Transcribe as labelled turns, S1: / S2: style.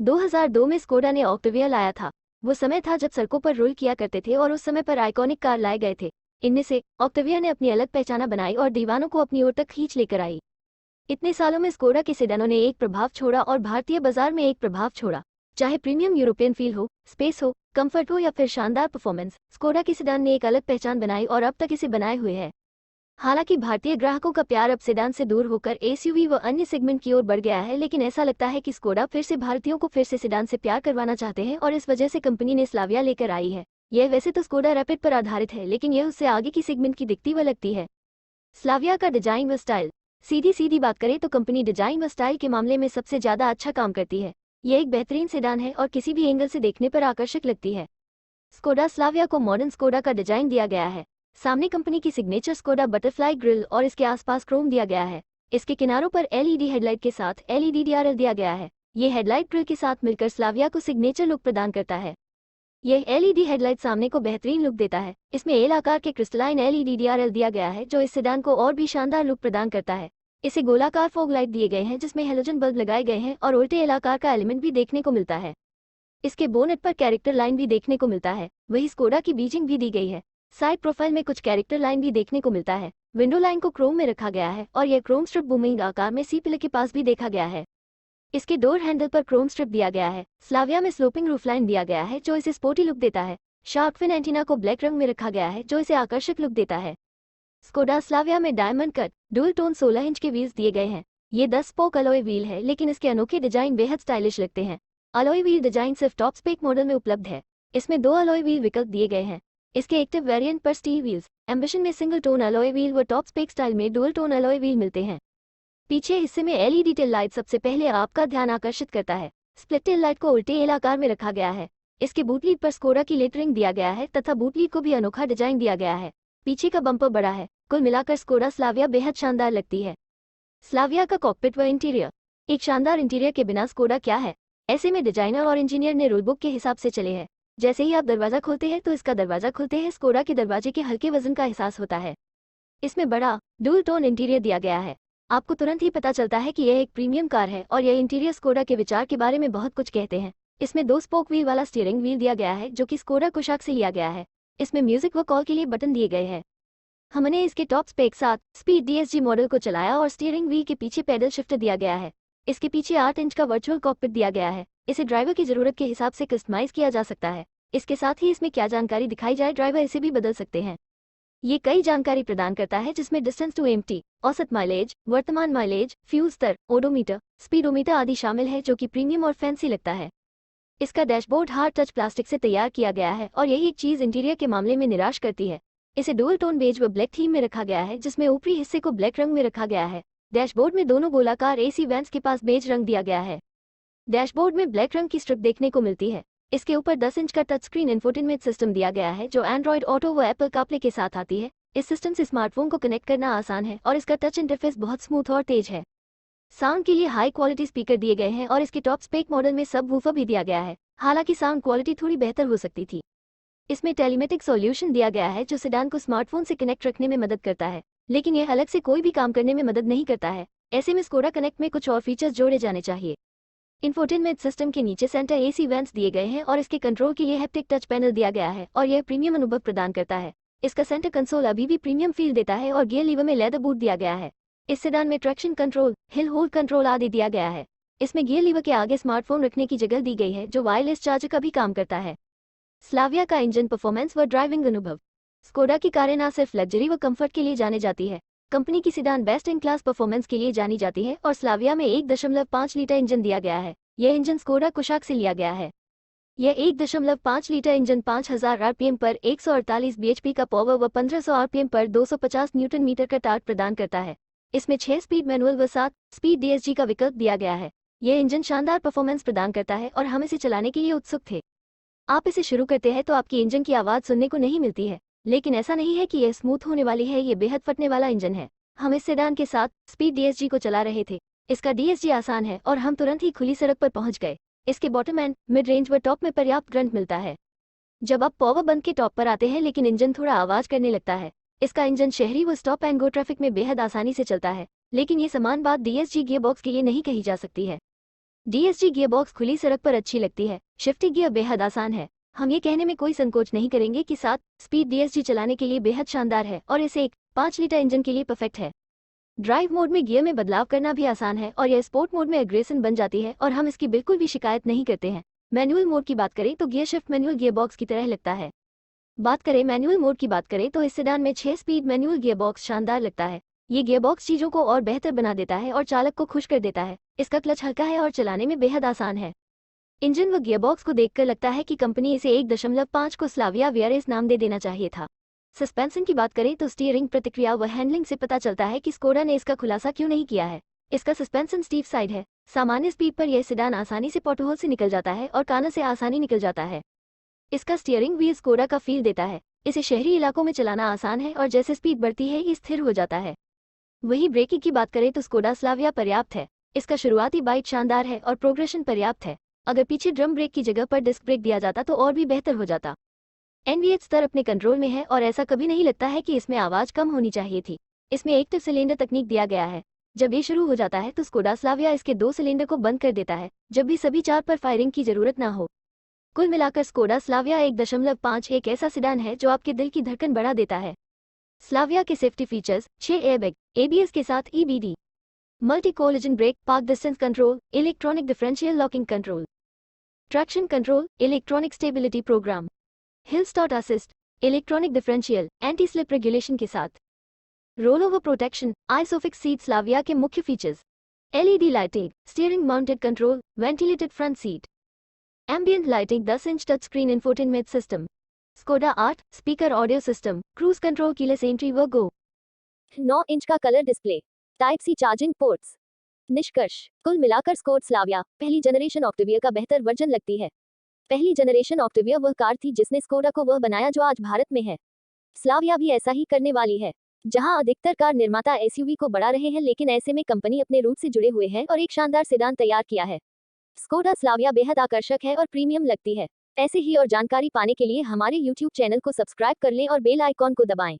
S1: 2002 में स्कोडा ने ऑक्टेविया लाया था। वो समय था जब सड़कों पर रोल किया करते थे और उस समय पर आइकॉनिक कार लाए गए थे। इनमें से ऑक्टेविया ने अपनी अलग पहचान बनाई और दीवानों को अपनी ओर तक खींच लेकर आई। इतने सालों में स्कोडा के सेडानों ने एक प्रभाव छोड़ा और भारतीय बाजार में एक प्रभाव छोड़ा। चाहे प्रीमियम यूरोपियन फील हो, स्पेस हो, कंफर्ट हो या फिर शानदार परफॉर्मेंस, स्कोडा के सेडान ने एक अलग पहचान बनाई और अब तक इसे बनाए हुए है। हालांकि भारतीय ग्राहकों का प्यार अब सेडान से दूर होकर एसयूवी व अन्य सेगमेंट की ओर बढ़ गया है, लेकिन ऐसा लगता है कि स्कोडा फिर से भारतीयों को फिर से सेडान से प्यार करवाना चाहते हैं और इस वजह से कंपनी ने स्लाविया लेकर आई है। यह वैसे तो स्कोडा रैपिड पर आधारित है, लेकिन यह उससे आगे की सेगमेंट की दिखती व लगती है। स्लाविया का डिजाइन व स्टाइल। सीधी बात करें तो कंपनी डिजाइन व स्टाइल के मामले में सबसे ज्यादा अच्छा काम करती है। यह एक बेहतरीन सेडान है और किसी भी एंगल से देखने पर आकर्षक लगती है। स्कोडा स्लाविया को मॉडर्न स्कोडा का डिजाइन दिया गया है। सामने कंपनी की सिग्नेचर स्कोडा बटरफ्लाई ग्रिल और इसके आसपास क्रोम दिया गया है। इसके किनारों पर एलईडी हेडलाइट के साथ एलईडी डीआरएल दिया गया है। ये हेडलाइट ग्रिल के साथ मिलकर स्लाविया को सिग्नेचर लुक प्रदान करता है। यह एलईडी हेडलाइट सामने को बेहतरीन लुक देता है। इसमें एल आकार के क्रिस्टलाइन एलईडी डीआरएल दिया गया है जो इस सेडान को और भी शानदार लुक प्रदान करता है। इसे गोलाकार फॉग लाइट दिए गए हैं जिसमें हेलोजन बल्ब लगाए गए हैं और उल्टे एल आकार का एलिमेंट भी देखने को मिलता है। इसके बोनेट पर कैरेक्टर लाइन भी देखने को मिलता है। वही स्कोडा की बीजिंग भी दी गई है। साइड प्रोफाइल में कुछ कैरेक्टर लाइन भी देखने को मिलता है। विंडो लाइन को क्रोम में रखा गया है और यह क्रोम स्ट्रिप बूमिंग आकार में सी पिलर के पास भी देखा गया है। इसके डोर हैंडल पर क्रोम स्ट्रिप दिया गया है। स्लाविया में स्लोपिंग रूफ लाइन दिया गया है जो इसे स्पोर्टी लुक देता है। शार्क फिन एंटीना को ब्लैक रंग में रखा गया है जो इसे आकर्षक लुक देता है। स्कोडा स्लाविया में diamond cut dual tone 16 inch के व्हील्स दिए गए हैं। ये 10 स्पोक अलॉय व्हील है, लेकिन इसके अनोखे डिजाइन बेहद स्टाइलिश लगते हैं। अलॉय व्हील डिजाइन सिर्फ टॉप स्पेक मॉडल में उपलब्ध है। इसमें 2 अलॉय व्हील विकल्प दिए गए हैं। इसके एक्टिव वेरिएंट पर स्टील व्हील्स, एम्बिशन में सिंगल टोन अलॉय व्हील व टॉप स्पेक स्टाइल में डुअल टोन अलॉय व्हील मिलते हैं। पीछे हिस्से में एलईडी टेल लाइट सबसे पहले आपका ध्यान आकर्षित करता है। स्प्लिट टेल लाइट को उल्टे एल आकार में रखा गया है। इसके बूटलीड पर स्कोडा की लेटरिंग दिया गया है तथा बूटलीड को भी अनोखा डिजाइन दिया गया है। पीछे का बम्पर बड़ा है। कुल मिलाकर स्कोडा स्लाविया बेहद शानदार लगती है। स्लाविया का कॉकपिट व इंटीरियर। एक शानदार इंटीरियर के बिना स्कोडा क्या है। ऐसे में डिजाइनर और इंजीनियर ने रूलबुक के हिसाब से चले हैं। जैसे ही आप दरवाजा खोलते हैं तो इसका दरवाजा खुलते हैं स्कोडा के दरवाजे के हल्के वजन का एहसास होता है। इसमें बड़ा डुअल टोन इंटीरियर दिया गया है। आपको तुरंत ही पता चलता है कि यह एक प्रीमियम कार है और यह इंटीरियर स्कोडा के विचार के बारे में बहुत कुछ कहते हैं। इसमें 2 स्पोक व्हील वाला स्टीयरिंग व्हील दिया गया है जो कि स्कोडा कुशाक से लिया गया है। इसमें म्यूजिक व कॉल के लिए बटन दिए गए हैं। हमने इसके टॉप स्पेक साथ स्पीड डीएसजी मॉडल को चलाया और स्टीयरिंग व्हील के पीछे पैडल शिफ्टर दिया गया है। इसके पीछे 8 इंच का वर्चुअल कॉकपिट दिया गया है। इसे ड्राइवर की जरूरत के हिसाब से कस्टमाइज किया जा सकता है। इसके साथ ही इसमें क्या जानकारी दिखाई जाए, ड्राइवर इसे भी बदल सकते हैं। ये कई जानकारी प्रदान करता है जिसमें डिस्टेंस टू एम्प्टी, औसत माइलेज, वर्तमान माइलेज, फ्यूल स्तर, ओडोमीटर, स्पीडोमीटर आदि शामिल है जो कि प्रीमियम और फैंसी लगता है। इसका डैशबोर्ड हार्ड टच प्लास्टिक से तैयार किया गया है और यही एक चीज इंटीरियर के मामले में निराश करती है। इसे डुअल टोन बेज व ब्लैक थीम में रखा गया है जिसमें ऊपरी हिस्से को ब्लैक रंग में रखा गया है। डैशबोर्ड में दोनों गोलाकार एसी वेंट्स के पास बेज रंग दिया गया है। डैशबोर्ड में ब्लैक रंग की स्ट्रिप देखने को मिलती है। इसके ऊपर 10 इंच का टच स्क्रीन इंफोटेनमेंट सिस्टम दिया गया है जो एंड्रॉइड ऑटो व एप्पल कारप्ले के साथ आती है। इस सिस्टम से स्मार्टफोन को कनेक्ट करना आसान है और इसका टच इंटरफेस बहुत स्मूथ और तेज है। साउंड के लिए हाई क्वालिटी स्पीकर दिए गए हैं और इसके टॉप स्पेक मॉडल में सब वूफर भी दिया गया है। हालांकि साउंड क्वालिटी थोड़ी बेहतर हो सकती थी। इसमें टेलीमेटिक सॉल्यूशन दिया गया है जो सेडान को स्मार्टफोन से कनेक्ट रखने में मदद करता है, लेकिन यह अलग से कोई भी काम करने में मदद नहीं करता है। ऐसे में स्कोडा कनेक्ट में कुछ और फीचर्स जोड़े जाने चाहिए। इंफोटेनमेंट सिस्टम के नीचे सेंटर एसी वेंट्स दिए गए हैं और इसके कंट्रोल के लिए हैप्टिक टच पैनल दिया गया है और यह प्रीमियम अनुभव प्रदान करता है। इसका सेंटर कंसोल अभी भी प्रीमियम फील देता है और गियर लीवर में लेदर बूट दिया गया है। इस सेडान में traction control, hill hold control आदि दिया गया है। इसमें गियर लीवर के आगे स्मार्टफोन रखने की जगह दी गई है जो वायरलेस चार्जर का भी काम करता है। स्लाविया का इंजन परफॉर्मेंस व ड्राइविंग अनुभव। स्कोडा की कारें न सिर्फ लग्जरी व कंफर्ट के लिए जाने जाती है, कंपनी की sedan best in class performance के लिए जानी जाती है और स्लाविया में 1.5 लीटर इंजन दिया गया है। यह इंजन स्कोडा कुशाक से लिया गया है। यह 1.5 लीटर इंजन 5000 आरपीएम पर 148 बीएचपी का पावर व 1500 आरपीएम पर 250 न्यूटन मीटर का टॉर्क प्रदान करता है। इसमें 6 स्पीड मैनुअल व 7 स्पीड डीएसजी का विकल्प दिया गया है। यह इंजन शानदार परफॉर्मेंस प्रदान करता है और हम इसे चलाने के लिए उत्सुक थे। आप इसे शुरू करते हैं तो आपकी इंजन की आवाज़ सुनने को नहीं मिलती है, लेकिन ऐसा नहीं है कि यह स्मूथ होने वाली है। ये बेहद फटने वाला इंजन है। हम इस सेडान के साथ स्पीड डीएसजी को चला रहे थे। इसका डीएसजी आसान है और हम तुरंत ही खुली सड़क पर पहुंच गए। इसके बॉटम एंड, मिड रेंज व टॉप में पर्याप्त करंट मिलता है। जब आप पावर बंद के टॉप पर आते हैं लेकिन इंजन थोड़ा आवाज़ करने लगता है। इसका इंजन शहरी व स्टॉप एंड गो ट्रैफिक में बेहद आसानी से चलता है, लेकिन ये समान बात डीएसजी गियर बॉक्स के लिए नहीं कही जा सकती है। DSG गियरबॉक्स खुली सड़क पर अच्छी लगती है। शिफ्टिंग गियर बेहद आसान है। हम ये कहने में कोई संकोच नहीं करेंगे कि 7 स्पीड DSG चलाने के लिए बेहद शानदार है और इसे एक 5 लीटर इंजन के लिए परफेक्ट है। ड्राइव मोड में गियर में बदलाव करना भी आसान है और यह स्पोर्ट मोड में एग्रेशन बन जाती है और हम इसकी बिल्कुल भी शिकायत नहीं करते हैं। मैनुअल मोड की बात करें तो गियर शिफ्ट मैनुअल गियरबॉक्स की तरह लगता है। मैनुअल मोड की बात करें तो इस सेडान में 6 स्पीड मैनुअल गियरबॉक्स शानदार लगता है। ये गियरबॉक्स चीज़ों को और बेहतर बना देता है और चालक को खुश कर देता है। इसका क्लच हल्का है और चलाने में बेहद आसान है। इंजन व गियरबॉक्स को देखकर लगता है कि कंपनी इसे 1.5 को स्लाविया वीआरएस नाम दे देना चाहिए था। सस्पेंशन की बात करें तो स्टीयरिंग प्रतिक्रिया व हैंडलिंग से पता चलता है कि स्कोडा ने इसका खुलासा क्यों नहीं किया है। इसका सस्पेंशन स्टीफ साइड है। सामान्य स्पीड पर यह सेडान आसानी से पोर्टहोल से निकल जाता है और कानर से आसानी निकल जाता है। इसका स्टीयरिंग व्हील स्कोडा का फील देता है। इसे शहरी इलाकों में चलाना आसान है और जैसे स्पीड बढ़ती है ये स्थिर हो जाता है। वही ब्रेकिंग की बात करें तो स्कोडा स्लाविया पर्याप्त है। इसका शुरुआती बाइट शानदार है और प्रोग्रेशन पर्याप्त है। अगर पीछे ड्रम ब्रेक की जगह पर डिस्क ब्रेक दिया जाता तो और भी बेहतर हो जाता। NVH स्तर अपने कंट्रोल में है और ऐसा कभी नहीं लगता है कि इसमें आवाज़ कम होनी चाहिए थी। इसमें एक्टिव सिलेंडर तकनीक दिया गया है। जब ये शुरू हो जाता है तो स्कोडा स्लाविया इसके 2 सिलेंडर को बंद कर देता है जब भी सभी 4 पर फायरिंग की जरूरत ना हो। कुल मिलाकर स्कोडा स्लाविया 1.5 एक ऐसा सेडान है जो आपके दिल की धड़कन बढ़ा देता है। स्लाविया के सेफ्टी फीचर्स 6 एयरबैग, ABS के साथ EBD, multi collision brake, park distance control, electronic differential locking control, traction control, electronic stability programme, hill start assist, electronic differential, anti slip regulation के साथ, roll over protection, ISOFIX seat. Slavia के मुख्य features: LED lighting, steering mounted control, ventilated front seat, ambient lighting, 10 inch touch screen infotainment system, Skoda 8 speaker audio system, cruise control, keyless entry व go, 9 inch का colour display, type C charging ports. निष्कर्ष: कुल मिलाकर Skoda Slavia पहली generation Octavia का बेहतर version लगती है। पहली जनरेशन ऑक्टेविया वह कार थी जिसने स्कोडा को वह बनाया जो आज भारत में है। स्लाविया भी ऐसा ही करने वाली है। जहां अधिकतर कार निर्माता SUV को बढ़ा रहे हैं, लेकिन ऐसे में कंपनी अपने रूट से जुड़े हुए है और एक शानदार सेडान तैयार किया है। स्कोडा स्लाविया बेहद आकर्षक है और प्रीमियम लगती है। ऐसे ही और जानकारी पाने के लिए हमारे YouTube चैनल को सब्सक्राइब कर लें और बेल आइकॉन को दबाएं।